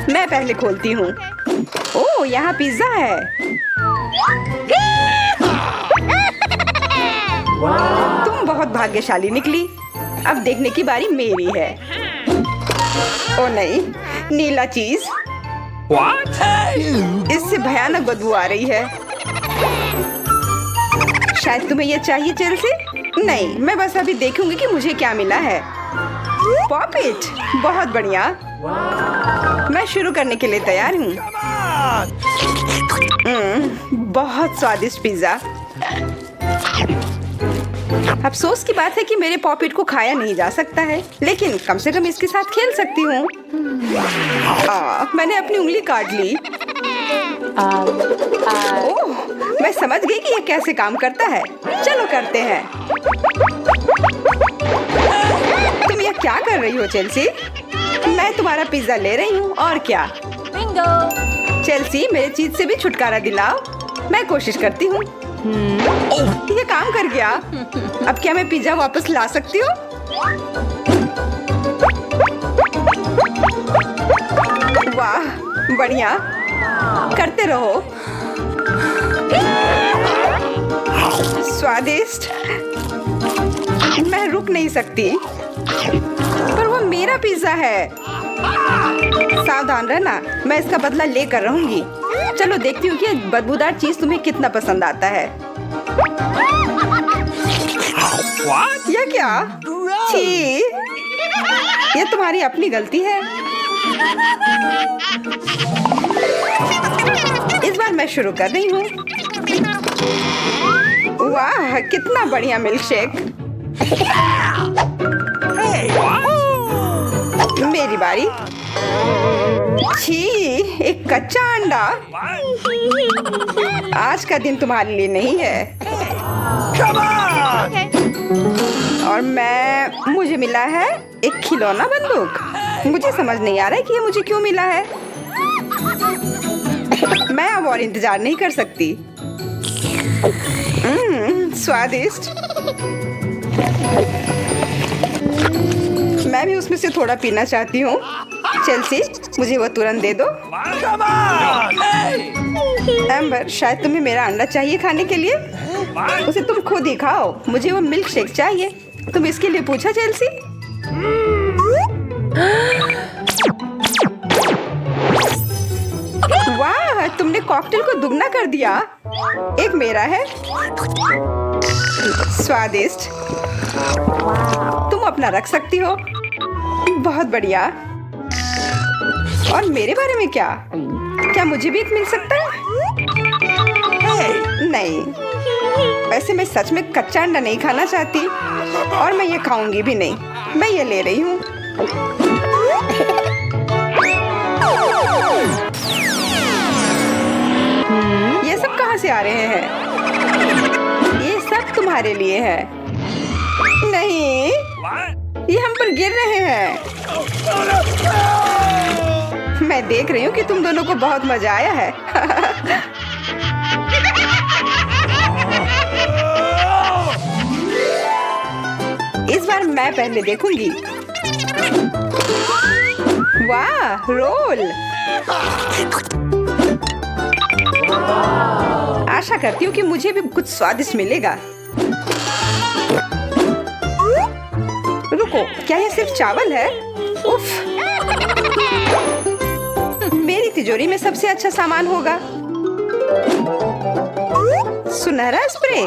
मैं पहले खोलती हूँ। ओह, यहाँ पिज्जा है। तुम बहुत भाग्यशाली निकली। अब देखने की बारी मेरी है। ओ नहीं, नीला चीज। इससे भयानक बदबू आ रही है। शायद तुम्हें यह चाहिए चेल्सी? नहीं, मैं बस अभी देखूंगी कि मुझे क्या मिला है। पॉपिट, बहुत बढ़िया। मैं शुरू करने के लिए तैयार हूँ। बहुत स्वादिष्ट पिज्जा। अफसोस की बात है कि मेरे पॉपिट को खाया नहीं जा सकता है, लेकिन कम से कम इसके साथ खेल सकती हूँ। मैंने अपनी उंगली काट ली। ओह, मैं समझ गई कि यह कैसे काम करता है। चलो करते हैं। तुम यह क्या कर रही हो चेल्सी? मैं तुम्हारा पिज्जा ले रही हूँ, और क्या। बिंगो। चेल्सी, मेरे चीज से भी छुटकारा दिलाओ। मैं कोशिश करती हूँ। ये काम कर गया। अब क्या मैं पिज्जा वापस ला सकती हूँ? वाह, बढ़िया। करते रहो। स्वादिष्ट। मैं रुक नहीं सकती। पर वो मेरा पिज्जा है। सावधान रहना, मैं इसका बदला लेकर रहूंगी। चलो देखती हूँ कि बदबूदार चीज तुम्हें कितना पसंद आता है। यह क्या? छी, ये तुम्हारी अपनी गलती है। इस बार मैं शुरू कर रही हूँ। वाह, कितना बढ़िया मिल्कशेक। मेरी बारी। छी, एक कच्चा अंडा। आज का दिन तुम्हारे लिए नहीं है। और मुझे मिला है एक खिलौना बंदूक। मुझे समझ नहीं आ रहा है कि ये मुझे क्यों मिला है। मैं अब और इंतजार नहीं कर सकती। स्वादिष्ट। मैं भी उसमें से थोड़ा पीना चाहती हूँ। चेल्सी, मुझे वो तुरंत दे दो। एम्बर, शायद तुम्हें मेरा अंडा चाहिए खाने के लिए। उसे तुम खुद ही खाओ। मुझे वो मिल्क शेक चाहिए। तुम इसके लिए पूछा चेल्सी? वाह, तुमने कॉकटेल को दुगना कर दिया। एक मेरा है। स्वादिष्ट। तुम अपना रख सकती हो। बहुत बढ़िया। और मेरे बारे में क्या मुझे भी एक मिल सकता है? नहीं, वैसे मैं सच में कच्चा अंडा नहीं खाना चाहती, और मैं ये खाऊंगी भी नहीं। मैं ये ले रही हूँ। ये सब कहाँ से आ रहे हैं? ये सब तुम्हारे लिए है। नहीं, ये हम पर गिर रहे हैं। मैं देख रही हूँ कि तुम दोनों को बहुत मजा आया है। इस बार मैं पहले देखूंगी। वाह, रोल। आशा करती हूँ कि मुझे भी कुछ स्वादिष्ट मिलेगा। रुको, क्या ये सिर्फ चावल है? उफ, मेरी तिजोरी में सबसे अच्छा सामान होगा। सुनहरा स्प्रे।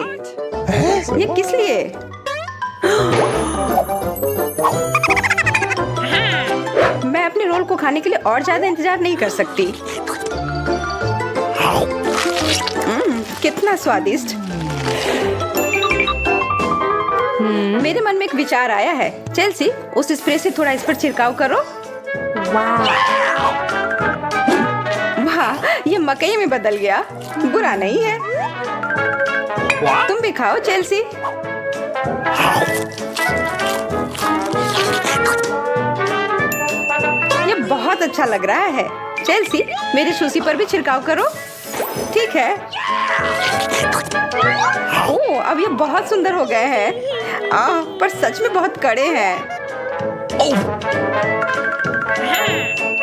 ये किस लिए? मैं अपने रोल को खाने के लिए और ज्यादा इंतजार नहीं कर सकती। कितना स्वादिष्ट। मेरे मन में एक विचार आया है। चेल्सी, उस स्प्रे से थोड़ा इस पर छिड़काव करो। वाह, ये मकई में बदल गया। बुरा नहीं है। तुम भी खाओ चेल्सी। ये बहुत अच्छा लग रहा है। चेल्सी, मेरी सुशी पर भी छिड़काव करो। ठीक है। ओह, अब ये बहुत सुंदर हो गए हैं। पर सच में बहुत कड़े हैं।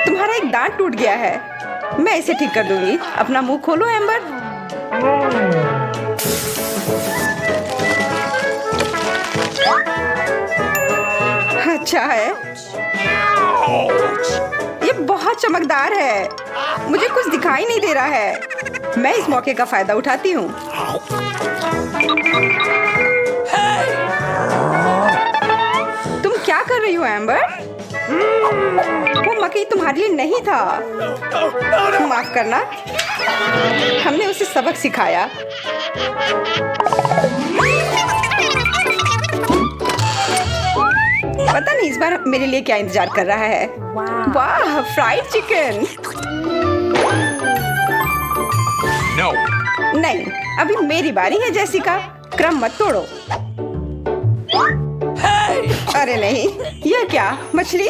तुम्हारा एक दांत टूट गया है। मैं इसे ठीक कर दूंगी। अपना मुंह खोलो एम्बर। अच्छा है। ये बहुत चमकदार है। मुझे कुछ दिखाई नहीं दे रहा है। मैं इस मौके का फायदा उठाती हूँ। तुम क्या कर रही हो एम्बर? वो मकई तुम्हारे लिए नहीं था। माफ करना, हमने उसे सबक सिखाया। पता नहीं इस बार मेरे लिए क्या इंतजार कर रहा है। वाह, फ्राइड चिकन। No. नहीं, अभी मेरी बारी है जेसिका। क्रम मत तोड़ो। अरे नहीं, यह क्या? मछली?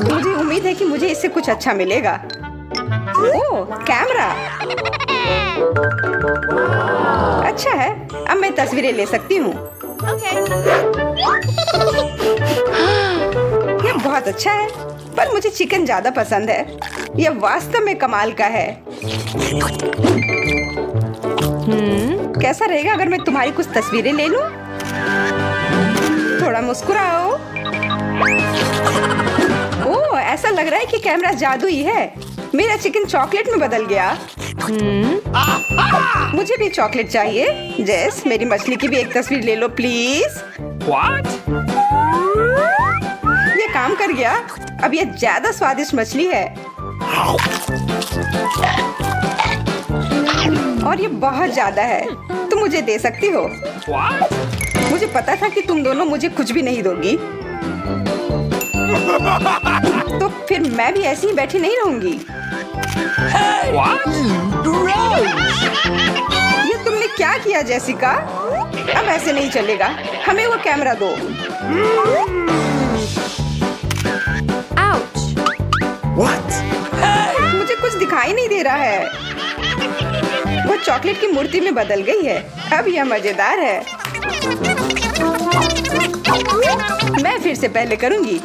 मुझे उम्मीद है कि मुझे इससे कुछ अच्छा मिलेगा। ओह, कैमरा। अच्छा है, अब मैं तस्वीरें ले सकती हूँ। यह बहुत अच्छा है, पर मुझे चिकन ज्यादा पसंद है। यह वास्तव में कमाल का है। कैसा रहेगा अगर मैं तुम्हारी कुछ तस्वीरें ले लूं? थोड़ा मुस्कुराओ। ओह, ऐसा लग रहा है कि कैमरा जादुई है। मेरा चिकन चॉकलेट में बदल गया। मुझे भी चॉकलेट चाहिए। जेस, मेरी मछली की भी एक तस्वीर ले लो प्लीज। What? ये काम कर गया। अब ये ज्यादा स्वादिष्ट मछली है और ये बहुत ज्यादा है। तुम मुझे दे सकती हो। What? मुझे पता था कि तुम दोनों मुझे कुछ भी नहीं दोगी, तो फिर मैं भी ऐसी ही बैठी नहीं रहूंगी। What? ये तुमने क्या किया जेसिका? अब ऐसे नहीं चलेगा। हमें वो कैमरा दो। Ouch. What? मुझे कुछ दिखाई नहीं दे रहा है। वो चॉकलेट की मूर्ति में बदल गई है। अब यह मजेदार है। मैं फिर से पहले करूंगी।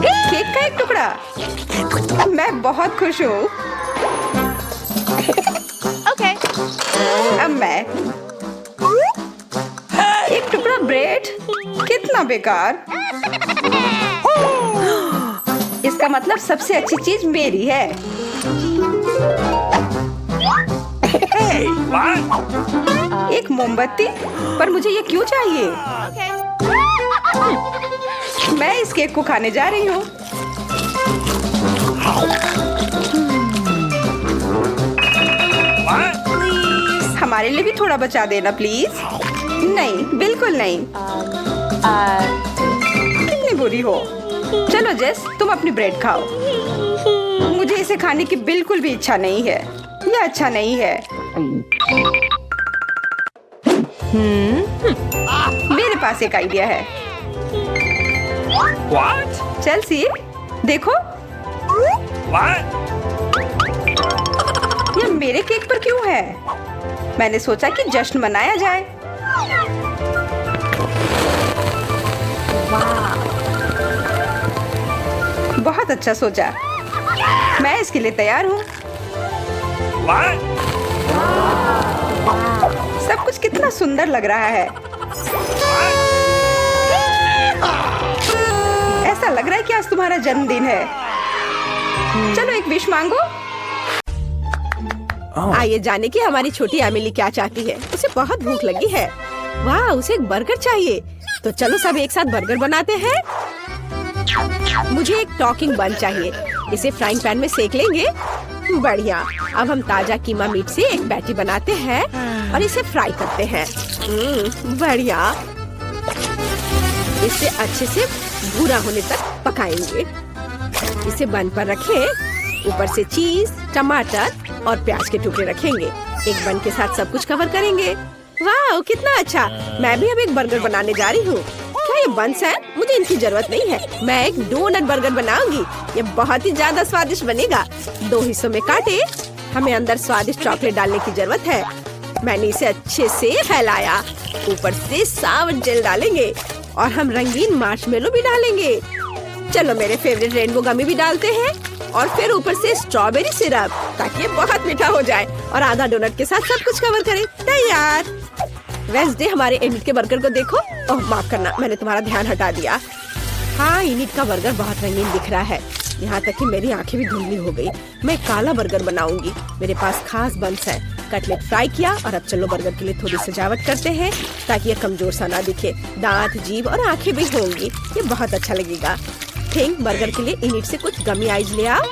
केक का एक टुकड़ा। मैं बहुत खुश हूँ। Okay. अब मैं एक टुकड़ा ब्रेड। कितना बेकार। इसका मतलब सबसे अच्छी चीज मेरी है। Hey, what? एक मोमबत्ती, पर मुझे ये क्यों चाहिए? Okay. मैं इस केक को खाने जा रही हूँ। What? हमारे लिए भी थोड़ा बचा देना प्लीज। नहीं, बिल्कुल नहीं। कितनी बुरी हो। चलो जेस, तुम अपनी ब्रेड खाओ। मुझे इसे खाने की बिल्कुल भी इच्छा नहीं है। यह अच्छा नहीं है। मेरे पास एक आइडिया है। What? चेल्सी, देखो, What? यह मेरे केक पर क्यों है? मैंने सोचा कि जश्न मनाया जाए। बहुत अच्छा सोचा। मैं इसके लिए तैयार हूँ। What? सब कुछ कितना सुंदर लग रहा है। ऐसा लग रहा है कि आज तुम्हारा जन्मदिन है। चलो एक विश मांगो। आइए जाने कि हमारी छोटी एमिली क्या चाहती है। उसे बहुत भूख लगी है। वाह, उसे एक बर्गर चाहिए। तो चलो सब एक साथ बर्गर बनाते हैं। मुझे एक टॉकिंग बन चाहिए। इसे फ्राइंग पैन में सेक लेंगे। बढ़िया। अब हम ताजा कीमा मीट से एक पैटी बनाते हैं और इसे फ्राई करते हैं। बढ़िया। इसे अच्छे से भूरा होने तक पकाएंगे। इसे बन पर रखें। ऊपर से चीज, टमाटर और प्याज के टुकड़े रखेंगे। एक बन के साथ सब कुछ कवर करेंगे। वाह, कितना अच्छा। मैं भी अब एक बर्गर बनाने जा रही हूँ। क्या ये बंस है? मुझे इनकी जरूरत नहीं है। मैं एक डोनट बर्गर बनाऊंगी। ये बहुत ही ज्यादा स्वादिष्ट बनेगा। 2 हिस्सों में काटे। हमें अंदर स्वादिष्ट चॉकलेट डालने की जरूरत है। मैंने इसे अच्छे से फैलाया। ऊपर से सावर जेल डालेंगे। और हम रंगीन मार्शमेलो भी डालेंगे। चलो मेरे फेवरेट रेनबो गमी भी डालते हैं और फिर ऊपर से स्ट्रॉबेरी सिरप, ताकि ये बहुत मीठा हो जाए और आधा डोनट के साथ सब कुछ कवर करें। तैयार। वेंसडे, हमारे इनिट के बर्गर को देखो। ओह माफ करना, मैंने तुम्हारा ध्यान हटा दिया। हाँ, इनिट का बर्गर बहुत रंगीन दिख रहा है, यहाँ तक कि मेरी आंखें भी धुंधली हो गई। मैं काला बर्गर बनाऊंगी। मेरे पास खास बंस है। कटलेट फ्राई किया और अब चलो बर्गर के लिए थोड़ी सजावट करते हैं ताकि ये कमजोर सा ना दिखे। दांत, जीभ और आंखें भी होंगी, ये बहुत अच्छा लगेगा। थिंक बर्गर के लिए इनिट से कुछ गमी आइज ले आओ।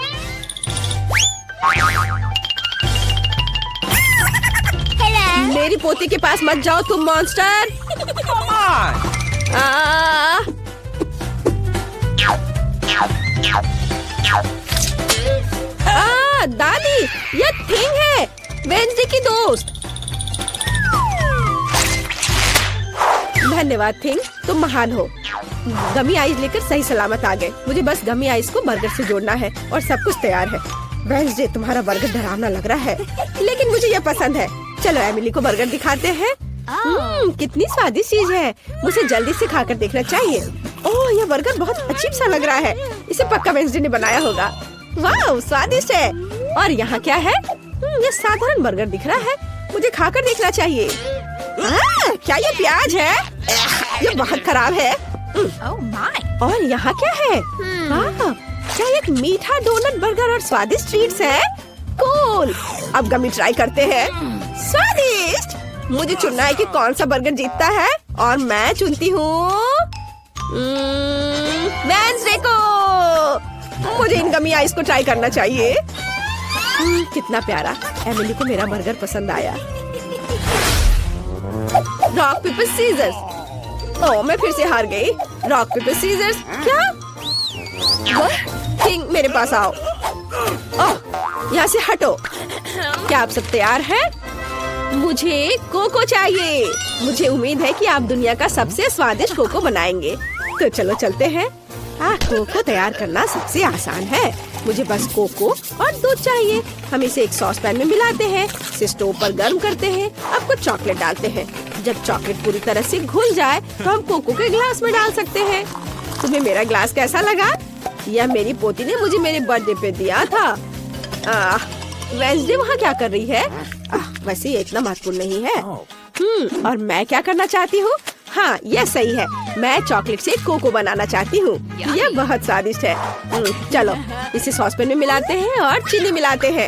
मेरी पोती के पास मत जाओ तुम मॉन्स्टर। Come on! दादी, ये थिंग है, वेंसडे की दोस्त। धन्यवाद थिंग, तुम महान हो। गमी आइस लेकर सही सलामत आ गए। मुझे बस गमी आइस को बर्गर से जोड़ना है और सब कुछ तैयार है। वेंसडे, तुम्हारा बर्गर डरावना लग रहा है, लेकिन मुझे ये पसंद है। चलो एमिली को बर्गर दिखाते हैं। कितनी स्वादिष्ट चीज है, मुझे जल्दी से खाकर देखना चाहिए। ओह, यह बर्गर बहुत अजीब सा लग रहा है। इसे पक्का वेंसडे ने बनाया होगा। वाह, स्वादिष्ट है। और यहाँ क्या है? ये साधारण बर्गर दिख रहा है, मुझे खाकर देखना चाहिए। क्या ये प्याज है? ये बहुत खराब है। Oh my! और यहाँ क्या है? वाह, क्या एक मीठा डोनट बर्गर और स्वादिष्ट ट्रीट्स है? कूल। अब गमी ट्राई करते हैं। स्वादिष्ट। मुझे चुनना है कि कौन सा बर्गर जीतता है और मैं चुनती हूँ वेंसडे को। मुझे इन गमी आइस को ट्राई करना चाहिए। कितना प्यारा। एमिली को मेरा बर्गर पसंद आया। Rock paper seizures. ओह, मैं फिर से हार गई। Rock paper scissors. क्या? किंग, मेरे पास आओ। ओह, यहाँ से हटो। क्या आप सब तैयार हैं? मुझे कोको चाहिए। मुझे उम्मीद है कि आप दुनिया का सबसे स्वादिष्ट कोको बनाएंगे। तो चलो चलते हैं। कोको तैयार करना सबसे आसान है। मुझे बस कोको और दूध चाहिए। हम इसे एक सॉस पैन में मिलाते हैं, इसे स्टोव पर गर्म करते हैं। अब कुछ चॉकलेट डालते हैं। जब चॉकलेट पूरी तरह से घुल जाए तो हम कोको के ग्लास में डाल सकते हैं। तुम्हें मेरा ग्लास कैसा लगा? यह मेरी पोती ने मुझे मेरे बर्थडे पे दिया था। वेंसडे वहाँ क्या कर रही है? वैसे ये इतना महत्वपूर्ण नहीं है। और मैं क्या करना चाहती हूँ? हाँ, यह सही है। मैं चॉकलेट से कोको बनाना चाहती हूँ। यह बहुत स्वादिष्ट है। चलो इसे सॉस पैन में मिलाते हैं और चीनी मिलाते हैं।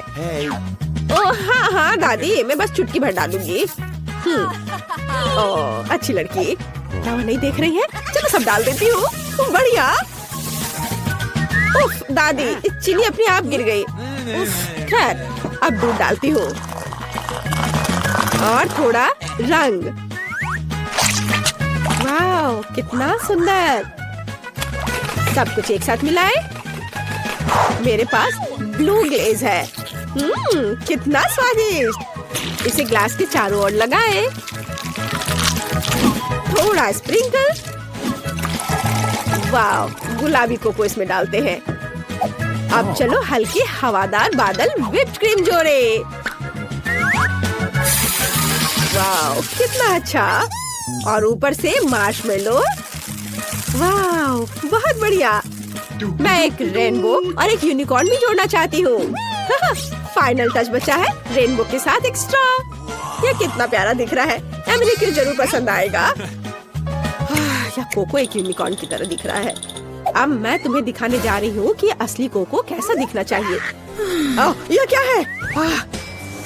ओह हाँ हाँ दादी, मैं बस चुटकी भर डालूंगी। ओह, अच्छी लड़की। क्या वो नहीं देख रही है? चलो सब डाल देती हूँ। बढ़िया। उफ, दादी, चीनी अपने आप गिर गई। खैर, अब दूध डालती हूँ और थोड़ा रंग। वाह, कितना सुंदर। सब कुछ एक साथ मिलाए। मेरे पास ब्लू ग्लेज है। कितना स्वादिष्ट। इसे ग्लास के चारों ओर लगाएं। थोड़ा स्प्रिंकल। वाह, गुलाबी कोको इसमें डालते हैं। अब चलो हल्के हवादार बादल व्हिप्ड क्रीम जोड़े। वाह, कितना अच्छा। और ऊपर से मार्शमेलो। वाह, बहुत बढ़िया। मैं एक रेनबो और एक यूनिकॉर्न भी जोड़ना चाहती हूँ। फाइनल टच बचा है, रेनबो के साथ एक स्ट्रॉ। यह कितना प्यारा दिख रहा है। एमिली को जरूर पसंद आएगा। यह कोको एक यूनिकॉर्न की तरह दिख रहा है। अब मैं तुम्हें दिखाने जा रही हूँ कि असली कोको कैसा दिखना चाहिए। यह क्या है?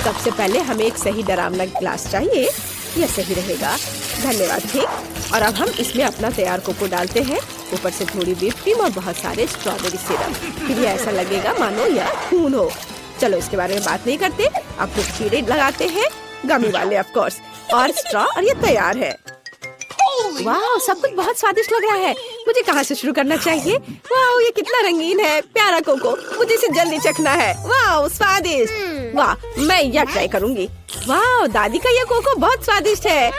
सबसे पहले हमें एक सही डरावना ग्लास चाहिए। यह सही रहेगा। धन्यवाद ठीक। और अब हम इसमें अपना तैयार कोको डालते हैं। ऊपर से थोड़ी व्हिप क्रीम और बहुत सारे स्ट्रॉबेरी सिरप। फिर ये ऐसा लगेगा मानो यह खून हो। चलो इसके बारे में बात नहीं करते। अब कुछ कीड़े लगाते हैं, गमी वाले ऑफ कोर्स, और स्ट्रॉ, और ये तैयार है। वाह, सब कुछ बहुत स्वादिष्ट लग रहा है। मुझे कहाँ से शुरू करना चाहिए? वाह, ये कितना रंगीन है। प्यारा कोको, मुझे इसे जल्दी चखना है। वाह, स्वादिष्ट। वाह, मैं यह ट्राई करूंगी। वाह, दादी का यह कोको बहुत स्वादिष्ट है।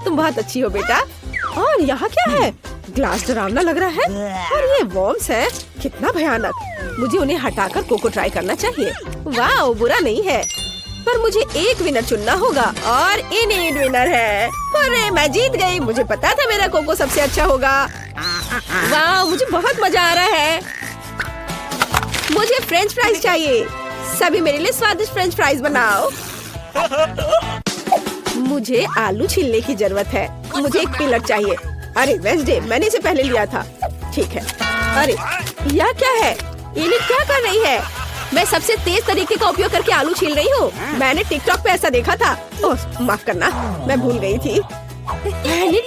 तुम बहुत अच्छी हो बेटा। और यहाँ क्या है? ग्लास डरावना लग रहा है और ये वॉर्म्स है। कितना भयानक। मुझे उन्हें हटाकर कोको ट्राई करना चाहिए। वाह, बुरा नहीं है। पर मुझे एक विनर चुनना होगा और इनीड विनर है। अरे मैं जीत गई, मुझे पता था मेरा कोको सबसे अच्छा होगा। वाह, मुझे बहुत मजा आ रहा है। मुझे फ्रेंच फ्राइज चाहिए। सभी मेरे लिए स्वादिष्ट फ्रेंच फ्राइज बनाओ। मुझे आलू छीलने की जरूरत है। मुझे एक पिलर चाहिए। अरे वेंसडे, मैंने इसे पहले लिया था। ठीक है। अरे यह क्या है? ये क्या कर रही है? मैं सबसे तेज तरीके का उपयोग करके आलू छील रही हूँ। मैंने टिकटॉक पे ऐसा देखा था। ओह माफ करना, मैं भूल गई थी।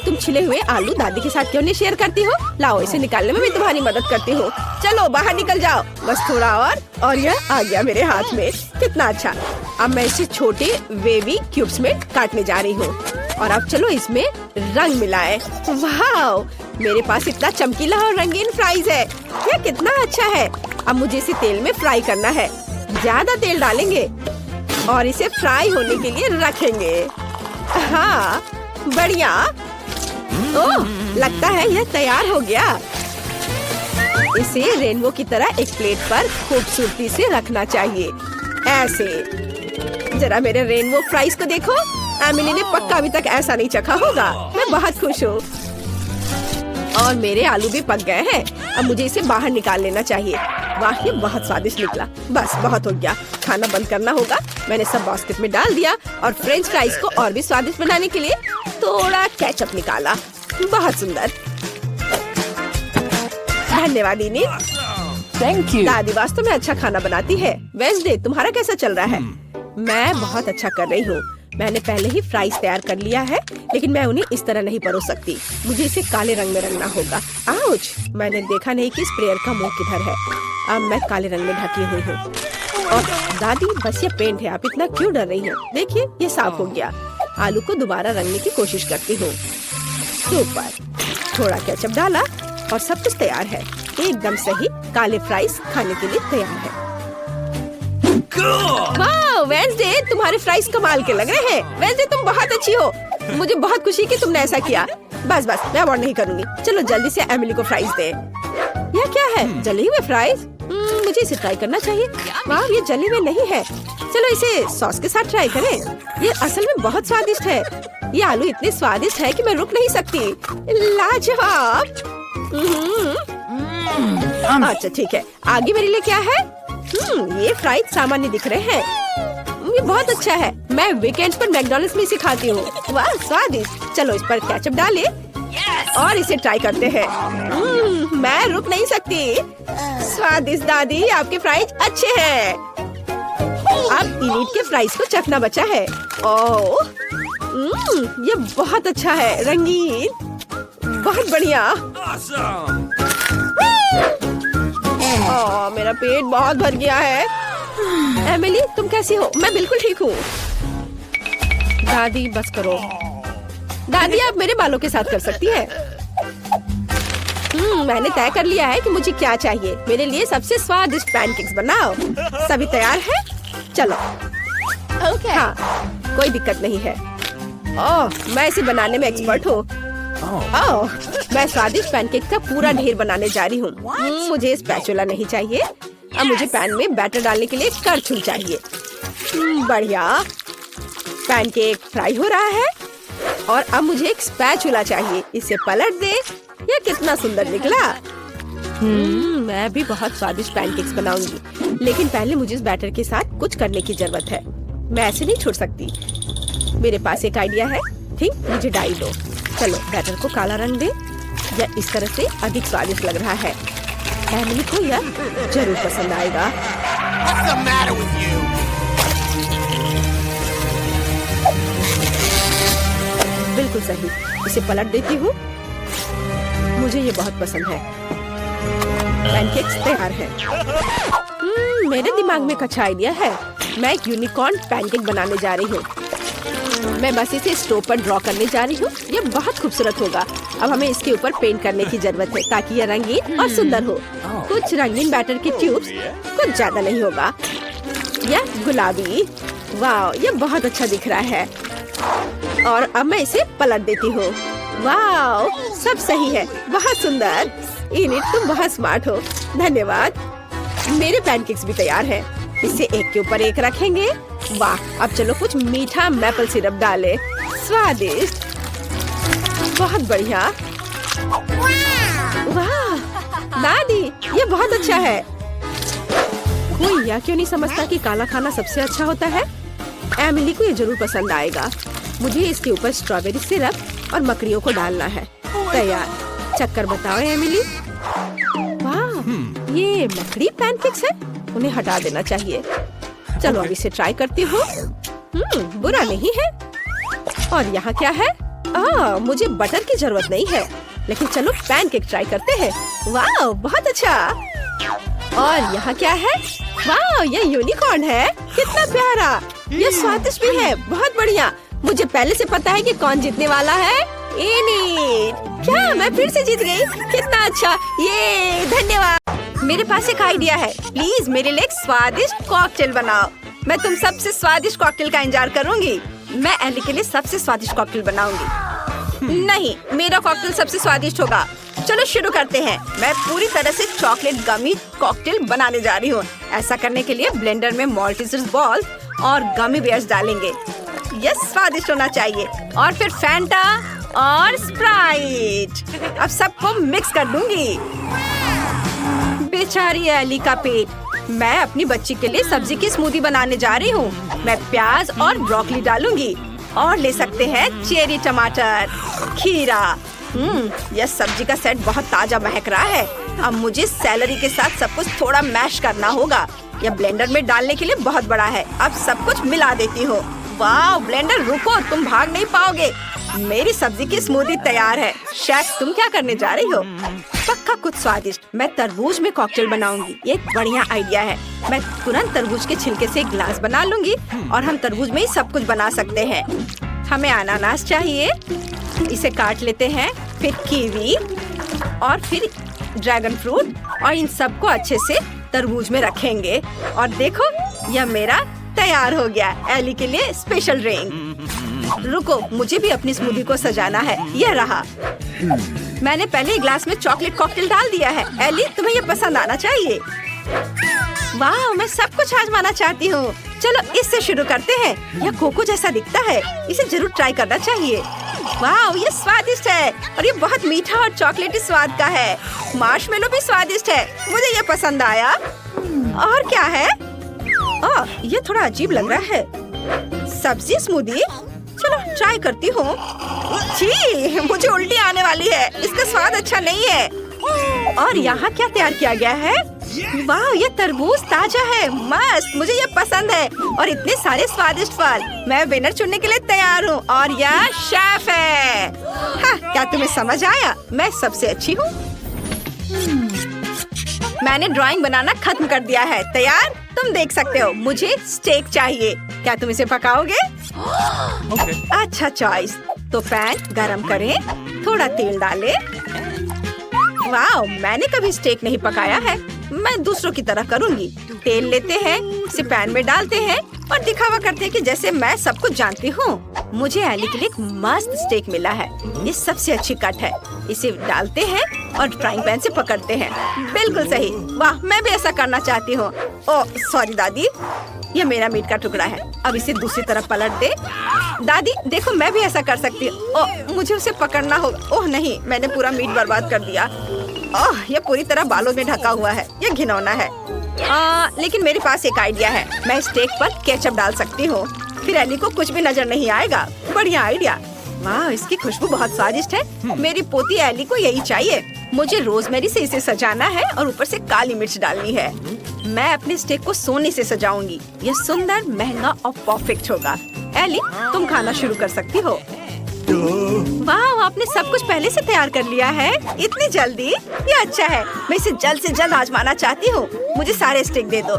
तुम छिले हुए आलू दादी के साथ क्यों नहीं शेयर करती हो? लाओ, इसे निकालने में मैं तुम्हारी मदद करती हूँ। चलो बाहर निकल जाओ। बस थोड़ा और यह आ गया मेरे हाथ में। कितना अच्छा। अब मैं इसे छोटे वेवी क्यूब्स में काटने जा रही हूँ। और अब चलो इसमें रंग मिलाएं। वाह, मेरे पास इतना चमकीला और रंगीन फ्राइज है। यह कितना अच्छा है। अब मुझे इसे तेल में फ्राई करना है। ज्यादा तेल डालेंगे और इसे फ्राई होने के लिए रखेंगे। हाँ, बढ़िया। ओह, लगता है यह तैयार हो गया। इसे रेनबो की तरह एक प्लेट पर खूबसूरती से रखना चाहिए। ऐसे। जरा मेरे रेनबो फ्राइज को देखो। एमिली ने पक्का अभी तक ऐसा नहीं चखा होगा। मैं बहुत खुश हूँ। और मेरे आलू भी पक गए हैं। अब मुझे इसे बाहर निकाल लेना चाहिए। वाह, ये बहुत स्वादिष्ट निकला। बस बहुत हो गया, खाना बंद करना होगा। मैंने सब बास्केट में डाल दिया और फ्रेंच फ्राइज को और भी स्वादिष्ट बनाने के लिए थोड़ा केचप निकाला। बहुत सुंदर। धन्यवाद इनी। Thank you. दादी वास्तव में अच्छा खाना बनाती है। वेंसडे, तुम्हारा कैसा चल रहा है? मैं बहुत अच्छा कर रही हूँ। मैंने पहले ही फ्राइज तैयार कर लिया है, लेकिन मैं उन्हें इस तरह नहीं परोस सकती। मुझे इसे काले रंग में रंगना होगा। आउच! मैंने देखा नहीं कि स्प्रेयर का मुंह किधर है। अब मैं काले रंग में ढकी हुई हूँ। और दादी, बस ये पेंट है, आप इतना क्यों डर रही हैं? देखिए, ये साफ हो गया। आलू को दोबारा रंगने की कोशिश करती हूँ। सुपर। थोड़ा केचप डाला और सब कुछ तैयार है। एकदम सही। काले फ्राइज खाने के लिए तैयार है। वाह वेंसडे, तुम्हारे फ्राइज कमाल के लग रहे हैं। वेंसडे, तुम बहुत अच्छी हो। मुझे बहुत खुशी कि तुमने ऐसा किया। बस मैं और नहीं करूँगी। चलो जल्दी से एमिली को फ्राइज दे। यह क्या है? जले हुए फ्राइज? मुझे इसे ट्राई करना चाहिए। वाह, ये जले हुए नहीं है। चलो इसे सॉस के साथ ट्राई करें। ये असल में बहुत स्वादिष्ट है। ये आलू इतने स्वादिष्ट है कि मैं रुक नहीं सकती। लाजवाब। अच्छा ठीक है, आगे मेरे लिए क्या है? ये फ्राइज सामान्य दिख रहे हैं। ये बहुत अच्छा है। मैं वीकेंड्स पर मैकडॉनल्ड्स में इसे खाती हूँ। वाह स्वादिष्ट। चलो इस पर केचप डालें और इसे ट्राई करते हैं। मैं रुक नहीं सकती। स्वादिष्ट दादी, आपके फ्राइज अच्छे हैं। अब इनीट के फ्राइज को चखना बचा है। ओह, ये बहुत अच्छा है, रंगीन, बहुत बढ़िया। मेरा पेट बहुत भर गया है। एमिली, तुम कैसी हो? मैं बिल्कुल ठीक हूँ। दादी बस करो। दादी, आप मेरे बालों के साथ कर सकती है। मैंने तय कर लिया है कि मुझे क्या चाहिए। मेरे लिए सबसे स्वादिष्ट पैनकेक्स बनाओ। सभी तैयार है? चलो। हाँ, कोई दिक्कत नहीं है। ओह, मैं इसे बनाने में एक्सपर्ट हूँ। ओह, मैं स्वादिष्ट पैनकेक का पूरा ढेर बनाने जा रही हूँ। मुझे स्पैचुला नहीं चाहिए। अब मुझे पैन में बैटर डालने के लिए करछुल चाहिए। बढ़िया। पैनकेक फ्राई हो रहा है और अब मुझे एक स्पैचुला चाहिए। इसे पलट दे। यह कितना सुंदर निकला। मैं भी बहुत स्वादिष्ट पैनकेक्स बनाऊंगी, लेकिन पहले मुझे इस बैटर के साथ कुछ करने की जरूरत है। मैं ऐसे नहीं छोड़ सकती। मेरे पास एक आइडिया है। ठीक, मुझे डाई दो। चलो बैटर को काला रंग दे। यह इस तरह से अधिक स्वादिष्ट लग रहा है। एमिली को यह जरूर पसंद आएगा। What's the matter with you? बिल्कुल सही। इसे पलट देती हूँ। मुझे ये बहुत पसंद है। पैनकेक्स तैयार हैं। मेरे दिमाग में एक अच्छा आइडिया है। मैं एक यूनिकॉर्न पैनकेक बनाने जा रही हूँ। मैं बस इसे स्टोव पर ड्रॉ करने जा रही हूँ। ये बहुत खूबसूरत होगा। अब हमें इसके ऊपर पेंट करने की जरूरत है ताकि यह रंगीन और सुंदर हो। कुछ रंगीन बैटर के ट्यूब्स, कुछ ज्यादा नहीं होगा। यह गुलाबी। वाह, ये बहुत अच्छा दिख रहा है। और अब मैं इसे पलट देती हूँ। वाह, सब सही है। बहुत सुंदर। इनिट, तुम बहुत स्मार्ट हो। धन्यवाद। मेरे पैनकेक्स भी तैयार हैं। इसे एक के ऊपर एक रखेंगे। वाह, अब चलो कुछ मीठा मैपल सिरप डाले। स्वादिष्ट, बहुत बढ़िया। वाह दादी, ये बहुत अच्छा है। कोई यह क्यों नहीं समझता कि काला खाना सबसे अच्छा होता है? एमिली को ये जरूर पसंद आएगा। मुझे इसके ऊपर स्ट्रॉबेरी सिरप और मकड़ियों को डालना है। तैयार, चक्कर बताओ एमिली। वाह, ये मकड़ी पैनकेक्स है, उन्हें हटा देना चाहिए। चलो अब इसे ट्राई करती हूँ। बुरा नहीं है। और यहाँ क्या है? मुझे बटर की जरूरत नहीं है, लेकिन चलो पैनकेक ट्राई करते हैं। वाह, बहुत अच्छा। और यहाँ क्या है? वाह, ये यूनिकॉर्न है। कितना प्यारा। ये स्वादिष्ट भी है। बहुत बढ़िया। मुझे पहले से पता है कि कौन जीतने वाला है। एनिट, क्या मैं फिर से जीत गई? कितना अच्छा। ये धन्यवाद। मेरे पास एक आइडिया है। प्लीज मेरे लिए एक स्वादिष्ट कॉकटेल बनाओ। मैं तुम सबसे स्वादिष्ट कॉकटेल का इंतजार करूंगी। मैं एली के लिए सबसे स्वादिष्ट कॉकटेल बनाऊंगी। नहीं, मेरा कॉकटेल सबसे स्वादिष्ट होगा। चलो शुरू करते हैं। मैं पूरी तरह से चॉकलेट गमी कॉकटेल बनाने जा रही हूँ। ऐसा करने के लिए ब्लेंडर में माल्टेजर्स बॉल और गमी बेयर्स डालेंगे। यह स्वादिष्ट होना चाहिए। और फिर फैंटा और स्प्राइट। अब सबको मिक्स कर दूंगी। बेचारी एली का पेट। मैं अपनी बच्ची के लिए सब्जी की स्मूदी बनाने जा रही हूँ। मैं प्याज और ब्रोकली डालूंगी और ले सकते हैं चेरी टमाटर, खीरा। यह सब्जी का सेट बहुत ताजा महक रहा है। अब मुझे सैलरी के साथ सब कुछ थोड़ा मैश करना होगा। यह ब्लेंडर में डालने के लिए बहुत बड़ा है। अब सब कुछ मिला देती हूँ। वाह ब्लेंडर, रुको, तुम भाग नहीं पाओगे। मेरी सब्जी की स्मूदी तैयार है। शेफ, तुम क्या करने जा रही हो? पक्का कुछ स्वादिष्ट। मैं तरबूज में कॉकटेल बनाऊंगी। ये एक बढ़िया आइडिया है। मैं तुरंत तरबूज के छिलके से एक ग्लास बना लूंगी और हम तरबूज में ही सब कुछ बना सकते हैं। हमें अनानास चाहिए, इसे काट लेते हैं। फिर कीवी और फिर ड्रैगन फ्रूट, और इन सबको अच्छे से तरबूज में रखेंगे। और देखो, यह मेरा तैयार हो गया एली के लिए स्पेशल ड्रिंक। रुको, मुझे भी अपनी स्मूदी को सजाना है। यह रहा। मैंने पहले ही ग्लास में चॉकलेट कॉकटेल डाल दिया है। एली, तुम्हें यह पसंद आना चाहिए। वाह, मैं सब कुछ आजमाना चाहती हूँ। चलो इससे शुरू करते हैं। यह कोको जैसा दिखता है, इसे जरूर ट्राई करना चाहिए। वाह, ये स्वादिष्ट है और ये बहुत मीठा और चॉकलेटी स्वाद का है। मार्शमेलो भी स्वादिष्ट है, मुझे ये पसंद आया। और क्या है? ये थोड़ा अजीब लग रहा है। सब्जी स्मूदी, चलो ट्राई करती हूँ। छी, मुझे उल्टी आने वाली है। इसका स्वाद अच्छा नहीं है। और यहाँ क्या तैयार किया गया है? वाह, ये तरबूज ताजा है। मस्त, मुझे ये पसंद है। और इतने सारे स्वादिष्ट फल। मैं विनर चुनने के लिए तैयार हूँ और यह शेफ है। हाँ, क्या तुम्हें समझ आया? मैं सबसे अच्छी हूँ। मैंने ड्राइंग बनाना खत्म कर दिया है। तैयार? तुम देख सकते हो। मुझे स्टेक चाहिए। क्या तुम इसे पकाओगे? अच्छा चॉइस। तो पैन गरम करें, थोड़ा तेल डालें। वाह, मैंने कभी स्टेक नहीं पकाया है। मैं दूसरों की तरह करूंगी। तेल लेते हैं, इसे पैन में डालते हैं और दिखावा करते हैं कि जैसे मैं सब कुछ जानती हूँ। मुझे एली के लिए एक मस्त स्टेक मिला है। ये सबसे अच्छी कट है। इसे डालते हैं और फ्राइंग पैन से पकड़ते हैं। बिल्कुल सही। वाह, मैं भी ऐसा करना चाहती हूँ। ओह सॉरी दादी, ये मेरा मीट का टुकड़ा है। अब इसे दूसरी तरफ पलट दे। दादी देखो, मैं भी ऐसा कर सकती हूँ। ओह, मुझे उसे पकड़ना होगा। ओह नहीं, मैंने पूरा मीट बर्बाद कर दिया। ओह, ये पूरी तरह बालों में ढका हुआ है। ये घिनौना है। लेकिन मेरे पास एक आइडिया है। मैं स्टेक पर केचप डाल सकती हूँ, फिर एली को कुछ भी नजर नहीं आएगा। बढ़िया आइडिया। वाह, इसकी खुशबू बहुत स्वादिष्ट है। मेरी पोती एली को यही चाहिए। मुझे रोजमेरी से इसे सजाना है और ऊपर से काली मिर्च डालनी है। मैं अपने स्टेक को सोने से सजाऊंगी। यह सुंदर, महंगा और परफेक्ट होगा। एली, तुम खाना शुरू कर सकती हो। वाह, आपने सब कुछ पहले से तैयार कर लिया है। इतनी जल्दी? ये अच्छा है। मैं इसे जल्द से जल्द आजमाना चाहती हूँ। मुझे सारे स्टेक दे दो।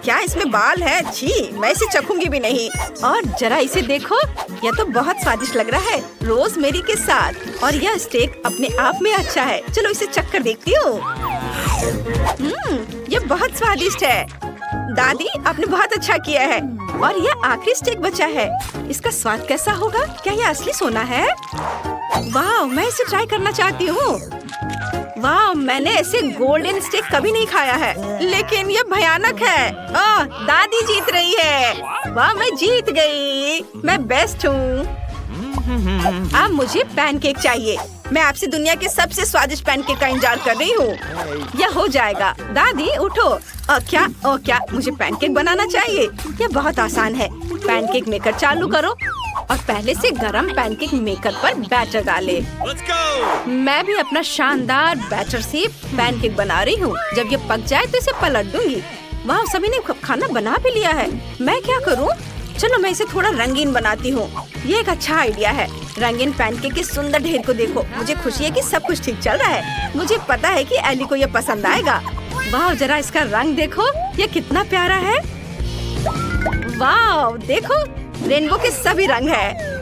क्या इसमें बाल है? छी, मैं इसे चखूंगी भी नहीं। और जरा इसे देखो, यह तो बहुत स्वादिष्ट लग रहा है, रोजमेरी के साथ। और यह स्टेक अपने आप में अच्छा है। चलो इसे चख कर देखती हूँ। यह बहुत स्वादिष्ट है। दादी, आपने बहुत अच्छा किया है। और यह आखिरी स्टेक बचा है। इसका स्वाद कैसा होगा? क्या यह असली सोना है? वाह, मैं इसे ट्राई करना चाहती हूँ। वाह, वाह, मैंने ऐसे गोल्डन स्टिक कभी नहीं खाया है, लेकिन ये भयानक है। ओह, दादी जीत रही है। वाह, मैं जीत गई। मैं बेस्ट हूँ। अब मुझे पैनकेक चाहिए। मैं आपसे दुनिया के सबसे स्वादिष्ट पैनकेक का इंतजार कर रही हूँ। यह हो जाएगा। दादी उठो। क्या मुझे पैनकेक बनाना चाहिए। यह बहुत आसान है। पैनकेक मेकर चालू करो और पहले से गरम पैनकेक मेकर पर बैटर डाले। मैं भी अपना शानदार बैटर से पैनकेक बना रही हूँ। जब ये पक जाए तो इसे पलट दूंगी। वहाँ सभी ने खाना बना भी लिया है। मैं क्या करूँ? चलो मैं इसे थोड़ा रंगीन बनाती हूँ। ये एक अच्छा आइडिया है। रंगीन पैनकेक के सुंदर ढेर को देखो। मुझे खुशी है कि सब कुछ ठीक चल रहा है। मुझे पता है कि एली को ये पसंद आएगा। वाह, जरा इसका रंग देखो, ये कितना प्यारा है। वाह, देखो रेनबो के सभी रंग है।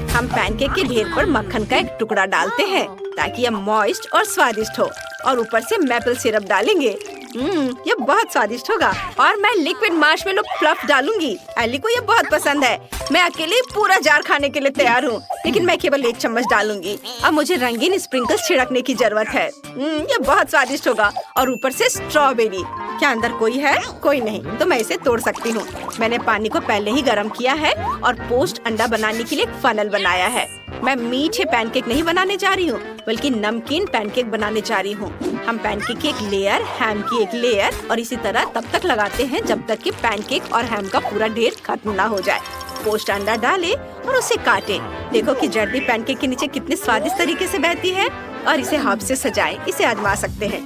हम पैनकेक के ढेर पर मक्खन का एक टुकड़ा डालते हैं ताकि यह मॉइस्ट और स्वादिष्ट हो, और ऊपर से मैपल सिरप डालेंगे। ये बहुत स्वादिष्ट होगा। और मैं लिक्विड मार्शमेलो फ्लफ डालूंगी। एली को ये बहुत पसंद है। मैं अकेले पूरा जार खाने के लिए तैयार हूँ, लेकिन मैं केवल 1 चम्मच डालूंगी। अब मुझे रंगीन स्प्रिंकल्स छिड़कने की जरूरत है। ये बहुत स्वादिष्ट होगा। और ऊपर से स्ट्रॉबेरी। क्या अंदर कोई है? कोई नहीं, तो मैं इसे तोड़ सकती हूँ। मैंने पानी को पहले ही गर्म किया है और पोस्ट अंडा बनाने के लिए एक फनल बनाया है। मैं मीठे पैनकेक नहीं बनाने जा रही हूँ, बल्कि नमकीन पैनकेक बनाने जा रही हूँ। हम पैनकेक की एक लेयर, हैम की एक लेयर और इसी तरह तब तक लगाते हैं जब तक कि पैनकेक और हैम का पूरा ढेर खत्म ना हो जाए। पोस्ट अंडा डाले और उसे काटे। देखो कि जर्दी पैनकेक के नीचे कितने स्वादिष्ट तरीके से बहती है। और इसे हर्ब से सजाएं। इसे आजमा सकते हैं।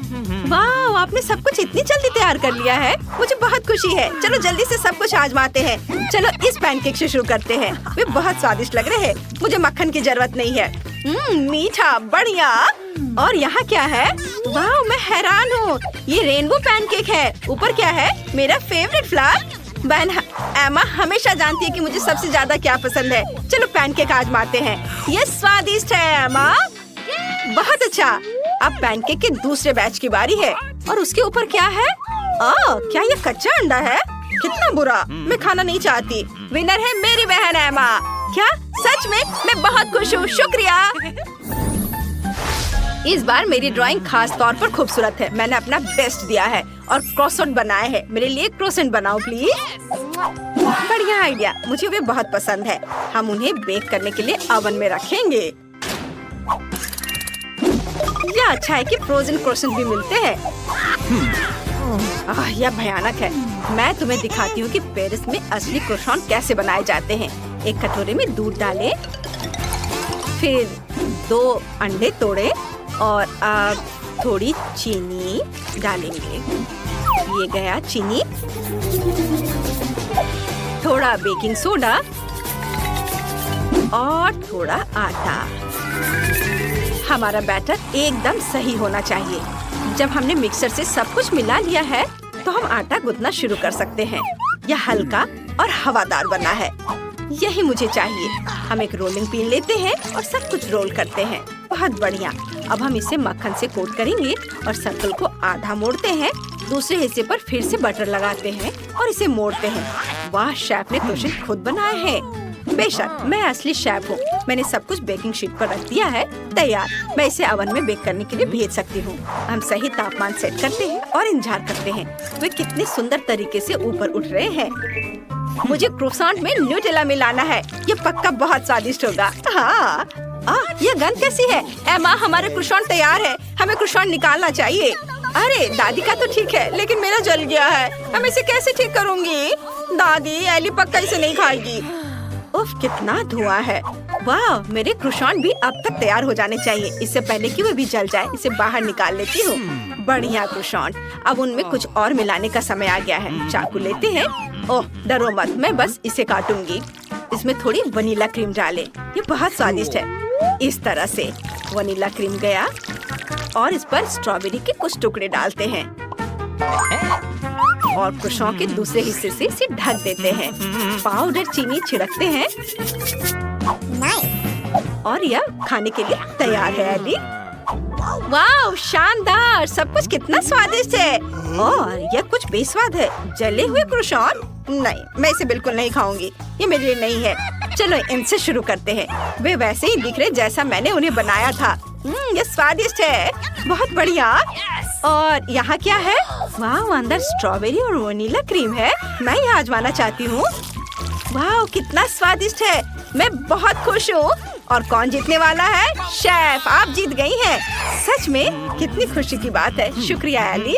वाह, आपने सब कुछ इतनी जल्दी तैयार कर लिया है। मुझे बहुत खुशी है। चलो जल्दी से सब कुछ आजमाते हैं। चलो इस पैनकेक से शुरू करते हैं। वे बहुत स्वादिष्ट लग रहे हैं। मुझे मक्खन की जरूरत नहीं है। मीठा, बढ़िया। और यहाँ क्या है? वाह, मैं हैरान हूँ। ये रेनबो पैनकेक है। ऊपर क्या है? मेरा फेवरेट फ्लावर। बहन एमा हमेशा जानती है कि मुझे सबसे ज्यादा क्या पसंद है। चलो पैनकेक आजमाते हैं। ये स्वादिष्ट है एमा। बहुत अच्छा। अब पैनकेक के दूसरे बैच की बारी है। और उसके ऊपर क्या है? क्या ये कच्चा अंडा है? कितना बुरा। मैं खाना नहीं चाहती। विनर है मेरी बहन एमा। क्या सच में? मैं बहुत खुश हूँ। शुक्रिया। इस बार मेरी ड्राइंग खास तौर पर खूबसूरत है। मैंने अपना बेस्ट दिया है और क्रोसेंट बनाए हैं। मेरे लिए क्रोसेंट बनाओ प्लीज। बढ़िया आइडिया। मुझे वे बहुत पसंद है। हम उन्हें बेक करने के लिए ओवन में रखेंगे। यह अच्छा है कि फ्रोजन क्रोसेंट भी मिलते हैं। यह भयानक है। मैं तुम्हें दिखाती हूँ कि पेरिस में असली क्रोसेंट कैसे बनाए जाते हैं। एक कटोरे में दूध डालें, फिर 2 अंडे तोड़े और अब थोड़ी चीनी डालेंगे। ये गया चीनी, थोड़ा बेकिंग सोडा और थोड़ा आटा। हमारा बैटर एकदम सही होना चाहिए। जब हमने मिक्सर से सब कुछ मिला लिया है, तो हम आटा गूंथना शुरू कर सकते हैं। यह हल्का और हवादार बना है। यही मुझे चाहिए। हम एक रोलिंग पिन लेते हैं और सब कुछ रोल करते हैं। बहुत बढ़िया। अब हम इसे मक्खन से कोट करेंगे और सर्कल को आधा मोड़ते हैं। दूसरे हिस्से पर फिर से बटर लगाते हैं और इसे मोड़ते हैं। वाह, शेफ ने क्रोसेंट खुद बनाए हैं। बेशक, मैं असली शेफ हूँ। मैंने सब कुछ बेकिंग शीट पर रख दिया है। तैयार। मैं इसे ओवन में बेक करने के लिए भेज सकती हूँ। हम सही तापमान सेट करते हैं और इंतजार करते हैं। वे कितने सुंदर तरीके से ऊपर उठ रहे हैं। मुझे क्रोसेंट में न्यूटेला मिलाना है। ये पक्का बहुत स्वादिष्ट होगा। हाँ। ये गंध कैसी है? एमा, हमारे क्रोसेंट तैयार है। हमें क्रोसेंट निकालना चाहिए। अरे दादी का तो ठीक है, लेकिन मेरा जल गया है। हम इसे कैसे ठीक करूँगी? दादी, एली पक्का इसे नहीं खाएगी। उफ, कितना धुआं है। वाह, मेरे क्रोसेंट भी अब तक तैयार हो जाने चाहिए, इससे पहले कि वे भी जल जाए। इसे बाहर निकाल लेती हूँ। बढ़िया क्रोसेंट। अब उनमें कुछ और मिलाने का समय आ गया है। चाकू लेते हैं। ओह, डरो मत, मैं बस इसे काटूंगी। इसमें थोड़ी वनीला क्रीम डालें। ये बहुत स्वादिष्ट है। इस तरह से वनीला क्रीम गया और इस पर स्ट्रॉबेरी के कुछ टुकड़े डालते हैं और क्रोसेंट के दूसरे हिस्से से इसे ढक देते हैं। पाउडर चीनी छिड़कते हैं और यह खाने के लिए तैयार है। एली, वाह, शानदार। सब कुछ कितना स्वादिष्ट है। और यह कुछ बेस्वाद है। जले हुए क्रोसेंट? नहीं, मैं इसे बिल्कुल नहीं खाऊंगी। ये मेरे लिए नहीं है। चलो इनसे शुरू करते हैं। वे वैसे ही दिख रहे जैसा मैंने उन्हें बनाया था। ये स्वादिष्ट है, बहुत बढ़िया। और यहाँ क्या है? वाह, अंदर स्ट्रॉबेरी और वनीला क्रीम है। मैं यह आजमाना चाहती हूँ। वाह, कितना स्वादिष्ट है। मैं बहुत खुश हूँ। और कौन जीतने वाला है? शेफ, आप जीत गई हैं। सच में कितनी खुशी की बात है। शुक्रिया एली।